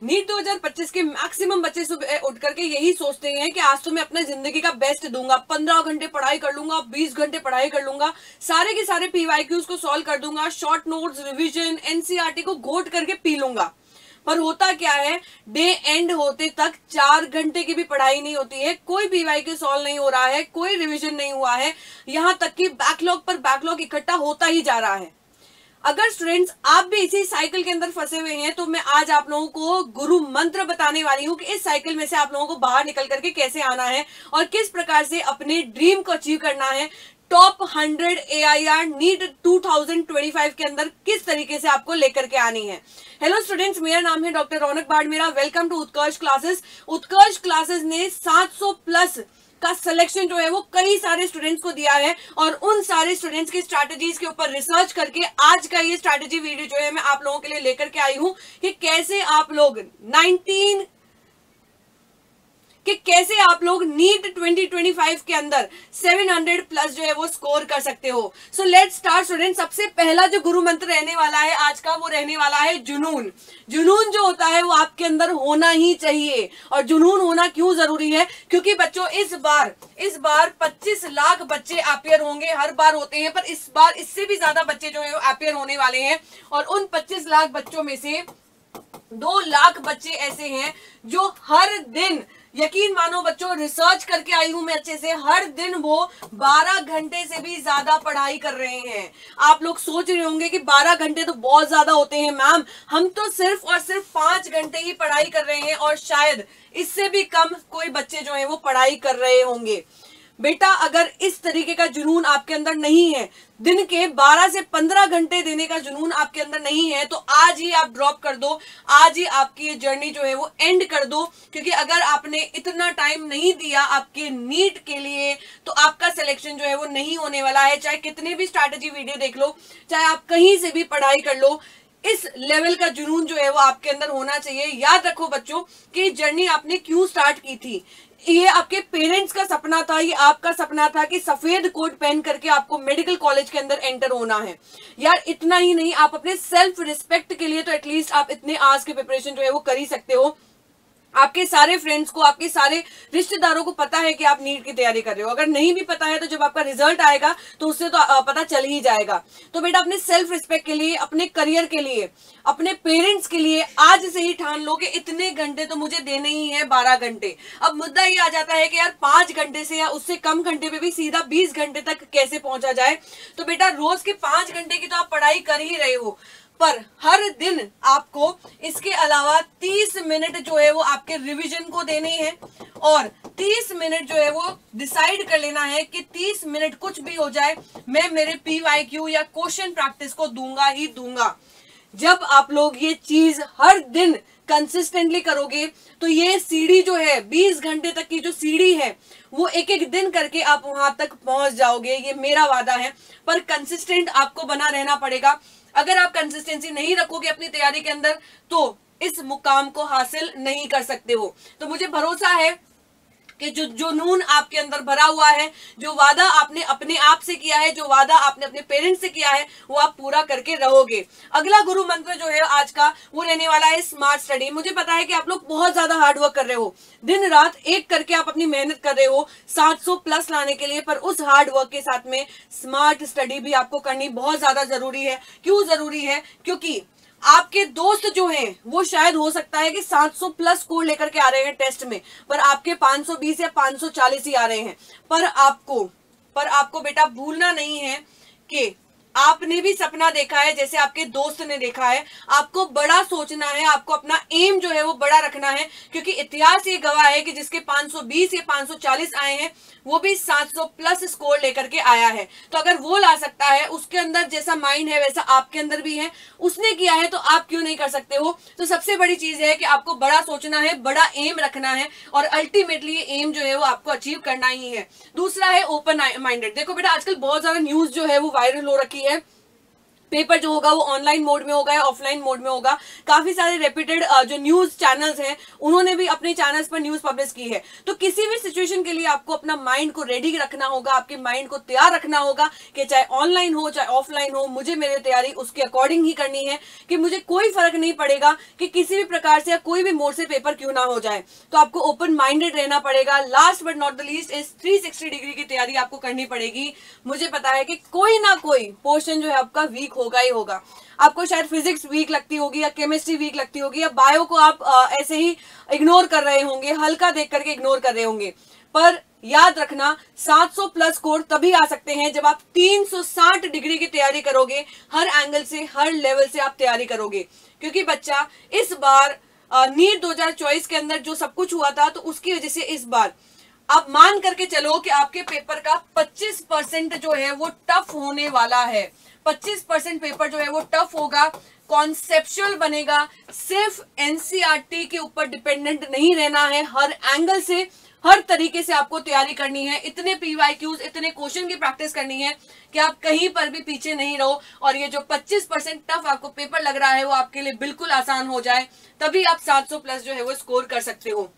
NEET 2025 के maximum बच्चे सुबह उठ करके यही सोचते हैं कि आज तो मैं अपने जिंदगी का बेस्ट दूंगा, 15 घंटे पढ़ाई कर लूंगा, 20 घंटे पढ़ाई कर लूंगा, सारे के सारे पीवाईक्यूज को सॉल्व कर दूंगा, शॉर्ट नोट्स, रिवीजन, एनसीईआरटी को घोट करके पी लूंगा। पर होता क्या है, डे एंड होते तक 4 घंटे की भी पढ़ाई नहीं होती है, कोई पीवाईक्यू सॉल्व नहीं हो रहा है, कोई रिवीजन नहीं हुआ है, यहां तक कि बैकलॉग पर बैकलॉग इकट्ठा होता ही जा रहा है। अगर स्टूडेंट्स आप भी इसी साइकिल के अंदर फंसे हुए हैं तो मैं आज आप लोगों को गुरु मंत्र बताने वाली हूं कि इस साइकिल में से आप लोगों को बाहर निकल करके कैसे आना है और किस प्रकार से अपने ड्रीम को अचीव करना है। टॉप 100 AIR नीट 2025 के अंदर किस तरीके से आपको लेकर के आनी है। हेलो स्टूडेंट्स, मेरा नाम है doctor Raunak Barmera. Welcome to Utkarsh classes. Utkarsh classes ने 700 प्लस का सिलेक्शन जो है वो कई सारे स्टूडेंट्स को दिया है और उन सारे स्टूडेंट्स की स्ट्रैटेजीज के ऊपर रिसर्च करके आज का ये स्ट्रैटेजी वीडियो जो है मैं आप लोगों के लिए लेकर के आई हूं कि कैसे आप लोग नीट 2025 के अंदर 700 प्लस जो है वो स्कोर कर सकते हो। So let's start student. सबसे पहला जो गुरु मंत्र रहने वाला है आज का, वो रहने वाला है जुनून। जुनून जो होता है वो आपके अंदर होना ही चाहिए। और जुनून होना क्यों जरूरी है? क्योंकि बच्चों इस बार 25 लाख बच्चे अपियर होंगे। हर बार होते हैं, पर इस बार इससे भी ज्यादा बच्चे जो है वो अपियर होने वाले हैं। और उन 25 लाख बच्चों में से 2 लाख बच्चे ऐसे हैं जो हर दिन, यकीन मानो बच्चों, रिसर्च करके आई हूं मैं अच्छे से, हर दिन वो 12 घंटे से भी ज्यादा पढ़ाई कर रहे हैं। आप लोग सोच रहे होंगे कि 12 घंटे तो बहुत ज्यादा होते हैं मैम, हम तो सिर्फ और सिर्फ 5 घंटे ही पढ़ाई कर रहे हैं और शायद इससे भी कम कोई बच्चे जो है वो पढ़ाई कर रहे होंगे। बेटा, अगर इस तरीके का जुनून आपके अंदर नहीं है, दिन के 12 से 15 घंटे देने का जुनून आपके अंदर नहीं है, तो आज ही आप ड्रॉप कर दो, आज ही आपकी ये जर्नी जो है वो एंड कर दो। क्योंकि अगर आपने इतना टाइम नहीं दिया आपके नीट के लिए तो आपका सिलेक्शन जो है वो नहीं होने वाला है। चाहे कितने भी स्ट्रैटेजी वीडियो देख लो, चाहे आप कहीं से भी पढ़ाई कर लो, इस लेवल का जुनून जो है वो आपके अंदर होना चाहिए। याद रखो बच्चों कि जर्नी आपने क्यों स्टार्ट की थी। ये आपके पेरेंट्स का सपना था, ये आपका सपना था कि सफेद कोट पहन करके आपको मेडिकल कॉलेज के अंदर एंटर होना है। यार इतना ही नहीं, आप अपने सेल्फ रिस्पेक्ट के लिए तो एटलीस्ट आप इतने आवर्स के प्रिपरेशन जो है वो कर ही सकते हो। आपके सारे फ्रेंड्स को, आपके सारे रिश्तेदारों को पता है कि आप नीट की तैयारी कर रहे हो। अगर नहीं भी पता है तो जब आपका रिजल्ट आएगा तो उससे तो पता चल ही जाएगा। तो बेटा, अपने सेल्फ रिस्पेक्ट के लिए, अपने करियर के लिए, अपने पेरेंट्स के लिए आज से ही ठान लो कि इतने घंटे तो मुझे देने ही है, 12 घंटे। अब मुद्दा ये आ जाता है कि यार 5 घंटे से या उससे कम घंटे पे भी सीधा 20 घंटे तक कैसे पहुंचा जाए। तो बेटा, रोज के 5 घंटे की तो आप पढ़ाई कर ही रहे हो, पर हर दिन आपको इसके अलावा 30 मिनट जो है वो आपके रिवीजन को देने हैं और 30 मिनट जो है वो डिसाइड कर लेना है कि 30 मिनट कुछ भी हो जाए, मैं मेरे पीवाईक्यू या क्वेश्चन प्रैक्टिस को दूंगा ही दूंगा। जब आप लोग ये चीज हर दिन कंसिस्टेंटली करोगे तो ये सीढ़ी जो है, 20 घंटे तक की जो सीढ़ी है, वो एक एक दिन करके आप वहां तक पहुंच जाओगे। ये मेरा वादा है। पर कंसिस्टेंट आपको बना रहना पड़ेगा। अगर आप कंसिस्टेंसी नहीं रखोगे अपनी तैयारी के अंदर तो इस मुकाम को हासिल नहीं कर सकते हो। तो मुझे भरोसा है कि जो जुनून आपके अंदर भरा हुआ है, जो वादा आपने अपने आप से किया है, जो वादा आपने अपने पेरेंट्स से किया है, वो आप पूरा करके रहोगे। अगला गुरु मंत्र जो है आज का, वो रहने वाला है स्मार्ट स्टडी। मुझे पता है कि आप लोग बहुत ज्यादा हार्ड वर्क कर रहे हो, दिन रात एक करके आप अपनी मेहनत कर रहे हो 700 प्लस लाने के लिए, पर उस हार्ड वर्क के साथ में स्मार्ट स्टडी भी आपको करनी बहुत ज्यादा जरूरी है। क्यों जरूरी है? क्योंकि आपके दोस्त जो हैं वो शायद हो सकता है कि 700 प्लस स्कोर लेकर के आ रहे हैं टेस्ट में, पर आपके 520 या 540 ही आ रहे हैं। पर आपको बेटा भूलना नहीं है कि आपने भी सपना देखा है जैसे आपके दोस्त ने देखा है। आपको बड़ा सोचना है, आपको अपना एम जो है वो बड़ा रखना है। क्योंकि इतिहास ये गवाह है कि जिसके 520 या 540 आए हैं वो भी 700 प्लस स्कोर लेकर के आया है। तो अगर वो ला सकता है, उसके अंदर जैसा माइंड है वैसा आपके अंदर भी है, उसने किया है, तो आप क्यों नहीं कर सकते हो। तो सबसे बड़ी चीज है कि आपको बड़ा सोचना है, बड़ा एम रखना है और अल्टीमेटली ये एम जो है वो आपको अचीव करना ही है। दूसरा है ओपन माइंडेड। देखो बेटा, आजकल बहुत ज्यादा न्यूज जो है वो वायरल हो रखी है पेपर जो होगा वो ऑनलाइन मोड में होगा या ऑफलाइन मोड में होगा। काफी सारे रेप्यूटेड जो न्यूज चैनल्स हैं उन्होंने भी अपने चैनल्स पर न्यूज पब्लिश की है। तो किसी भी सिचुएशन के लिए आपको अपना माइंड को रेडी रखना होगा, आपके माइंड को तैयार रखना होगा कि चाहे ऑनलाइन हो चाहे ऑफलाइन हो, मुझे मेरी तैयारी उसके अकॉर्डिंग ही करनी है, कि मुझे कोई फर्क नहीं पड़ेगा कि किसी भी प्रकार से या कोई भी मोड से पेपर क्यों ना हो जाए। तो आपको ओपन माइंडेड रहना पड़ेगा। Last but not the least इस 360 डिग्री की तैयारी आपको करनी पड़ेगी। मुझे पता है कि कोई ना कोई पोर्शन जो है आपका वीक होगा ही होगा। आपको शायद फिजिक्स वीक लगती होगी या केमिस्ट्री वीक लगती होगी या बायो को आप ऐसे ही इग्नोर कर रहे होंगे, हल्का देख करके इग्नोर कर रहे होंगे। पर याद रखना 700 प्लस स्कोर तभी आ सकते हैं जब आप 360 डिग्री की तैयारी करोगे, हर एंगल से हर लेवल से आप तैयारी करोगे। क्योंकि बच्चा इस बार नीट 2024 के अंदर जो सब कुछ हुआ था, तो उसकी वजह से इस बार आप मान करके चलो कि आपके पेपर का 25% जो है वो टफ होने वाला है। 25% पेपर जो है वो टफ होगा, कॉन्सेप्चुअल बनेगा, सिर्फ एनसीईआरटी के ऊपर डिपेंडेंट नहीं रहना है, हर एंगल से हर तरीके से आपको तैयारी करनी है। इतने पीवाईक्यूज, इतने क्वेश्चन की प्रैक्टिस करनी है कि आप कहीं पर भी पीछे नहीं रहो और ये जो 25% टफ आपको पेपर लग रहा है वो आपके लिए बिल्कुल आसान हो जाए, तभी आप 700 प्लस जो है वो स्कोर कर सकते हो।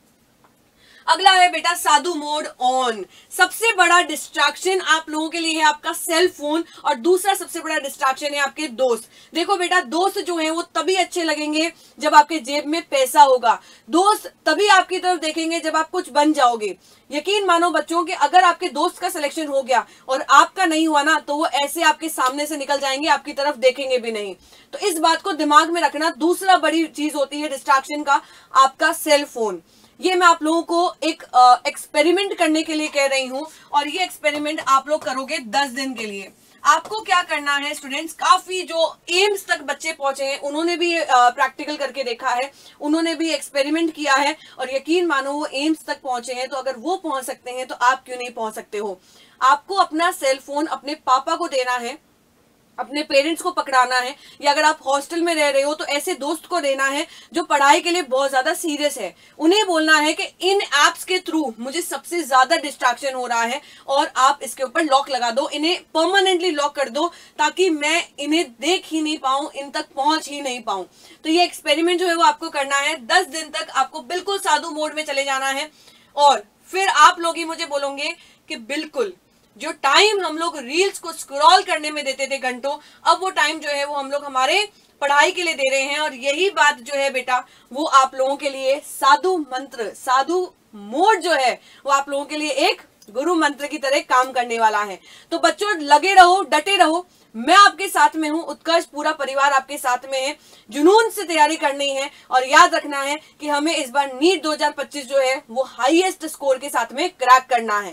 अगला है बेटा साधु मोड ऑन। सबसे बड़ा डिस्ट्रैक्शन आप लोगों के लिए है आपका सेल फोन, और दूसरा सबसे बड़ा डिस्ट्रैक्शन है आपके दोस्त। देखो बेटा, दोस्त जो है वो तभी अच्छे लगेंगे जब आपके जेब में पैसा होगा। दोस्त तभी आपकी तरफ देखेंगे जब आप कुछ बन जाओगे। यकीन मानो बच्चों कि अगर आपके दोस्त का सिलेक्शन हो गया और आपका नहीं हुआ ना, तो वो ऐसे आपके सामने से निकल जाएंगे, आपकी तरफ देखेंगे भी नहीं। तो इस बात को दिमाग में रखना। दूसरा बड़ी चीज होती है डिस्ट्रैक्शन का आपका सेल फोन। ये मैं आप लोगों को एक एक्सपेरिमेंट करने के लिए कह रही हूं, और ये एक्सपेरिमेंट आप लोग करोगे 10 दिन के लिए। आपको क्या करना है स्टूडेंट्स, काफी जो एम्स तक बच्चे पहुंचे हैं उन्होंने भी प्रैक्टिकल करके देखा है, उन्होंने भी एक्सपेरिमेंट किया है, और यकीन मानो वो एम्स तक पहुंचे हैं। तो अगर वो पहुंच सकते हैं तो आप क्यों नहीं पहुंच सकते हो। आपको अपना सेल फोन अपने पापा को देना है, अपने पेरेंट्स को पकड़ाना है, या अगर आप हॉस्टल में रह रहे हो तो ऐसे दोस्त को देना है जो पढ़ाई के लिए बहुत ज्यादा सीरियस है। उन्हें बोलना है कि इन एप्स के थ्रू मुझे सबसे ज्यादा डिस्ट्रैक्शन हो रहा है और आप इसके ऊपर लॉक लगा दो, इन्हें परमानेंटली लॉक कर दो ताकि मैं इन्हें देख ही नहीं पाऊं, इन तक पहुंच ही नहीं पाऊं। तो ये एक्सपेरिमेंट जो है वो आपको करना है। 10 दिन तक आपको बिल्कुल साधु मोड में चले जाना है, और फिर आप लोग ही मुझे बोलोगे कि बिल्कुल जो टाइम हम लोग रील्स को स्क्रॉल करने में देते थे घंटों, अब वो टाइम जो है वो हम लोग हमारे पढ़ाई के लिए दे रहे हैं। और यही बात जो है बेटा वो आप लोगों के लिए साधु मंत्र, साधु मोड जो है वो आप लोगों के लिए एक गुरु मंत्र की तरह काम करने वाला है। तो बच्चों लगे रहो, डटे रहो, मैं आपके साथ में हूं, उत्कर्ष पूरा परिवार आपके साथ में है। जुनून से तैयारी करनी है और याद रखना है कि हमें इस बार नीट 2025 जो है वो हाईएस्ट स्कोर के साथ में क्रैक करना है।